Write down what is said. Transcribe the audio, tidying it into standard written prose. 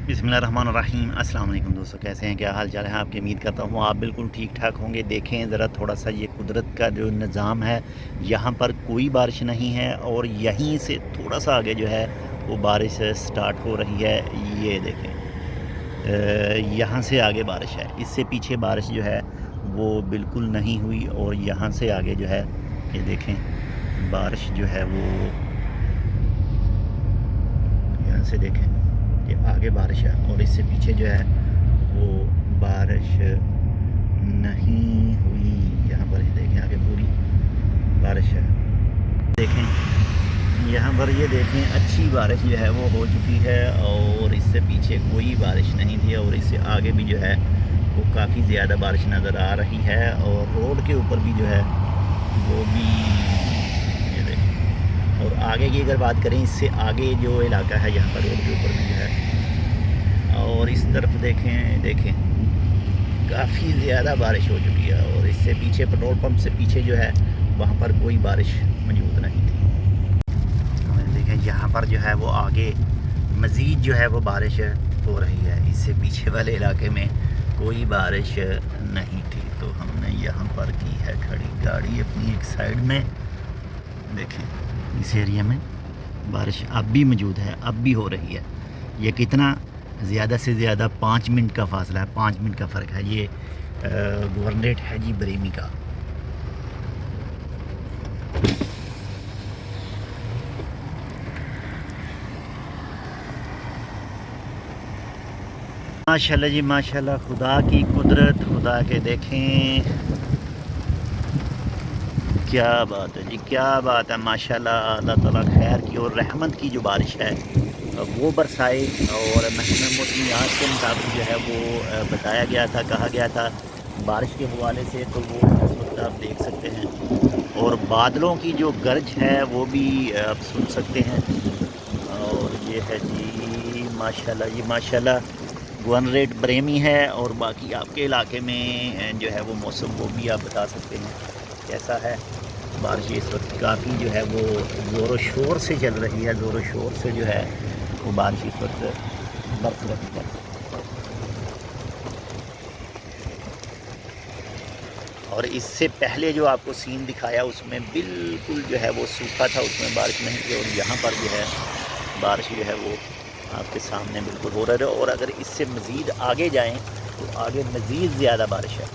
बिस्मिल्लाहिर्रहमानिर्रहीम। अस्सलाम वालेकुम दोस्तों, कैसे हैं, क्या हाल चाल है आपकी। उम्मीद करता हूँ आप बिल्कुल ठीक ठाक होंगे। देखें ज़रा थोड़ा सा ये कुदरत का जो निज़ाम है, यहाँ पर कोई बारिश नहीं है और यहीं से थोड़ा सा आगे जो है वो बारिश स्टार्ट हो रही है। ये देखें, यहाँ से आगे बारिश है, इससे पीछे बारिश जो है वो बिल्कुल नहीं हुई और यहाँ से आगे जो है ये देखें बारिश जो है वो यहाँ से देखें कि आगे बारिश है और इससे पीछे जो है वो बारिश नहीं हुई। यहाँ पर ये देखें आगे पूरी बारिश है। देखें यहाँ पर ये देखें अच्छी बारिश जो है वो हो चुकी है और इससे पीछे कोई बारिश नहीं थी और इससे आगे भी जो है वो काफ़ी ज़्यादा बारिश नज़र आ रही है और रोड के ऊपर भी जो है वो भी ये देखें। और आगे की अगर बात करें, इससे आगे जो इलाका है यहाँ पर रोड के ऊपर भी जो है और इस तरफ देखें काफ़ी ज़्यादा बारिश हो चुकी है और इससे पीछे पेट्रोल पंप से पीछे जो है वहाँ पर कोई बारिश मौजूद नहीं थी। देखें यहाँ पर जो है वो आगे मज़ीद जो है वो बारिश हो रही है, इससे पीछे वाले इलाके में कोई बारिश नहीं थी। तो हमने यहाँ पर की है खड़ी गाड़ी अपनी एक साइड में। देखें इस एरिया में बारिश अब भी मौजूद है, अब भी हो रही है। ये कितना ज़्यादा से ज़्यादा 5 मिनट का फासला है, 5 मिनट का फ़र्क है। ये गवर्नरेट है जी बरेमी का। माशाल्लाह जी माशाल्लाह, खुदा की कुदरत, खुदा के देखें क्या बात है जी, क्या बात है माशाल्लाह। अल्लाह ताला खैर की और रहमत की जो बारिश है वो बरसाए। और महकमे मौसमियात के मुताबिक जो है वो बताया गया था, कहा गया था बारिश के हवाले से, तो वो इस वक्त आप देख सकते हैं और बादलों की जो गरज है वो भी आप सुन सकते हैं। और ये है जी माशाल्लाह जी माशाल्लाह, गवर्नरेट बरेमी है। और बाकी आपके इलाके में जो है वो मौसम वो भी आप बता सकते हैं कैसा है। बारिश इस वक्त काफ़ी जो है वो ज़ोर शोर से चल रही है, ज़ोर शोर से जो है वो बारिश इस वक्त बरस रही है। और इससे पहले जो आपको सीन दिखाया उसमें बिल्कुल जो है वो सूखा था, उसमें बारिश नहीं थी। और यहाँ पर जो है बारिश जो है वो आपके सामने बिल्कुल हो रहा है। और अगर इससे मज़ीद आगे जाएं तो आगे मज़ीद ज़्यादा बारिश है।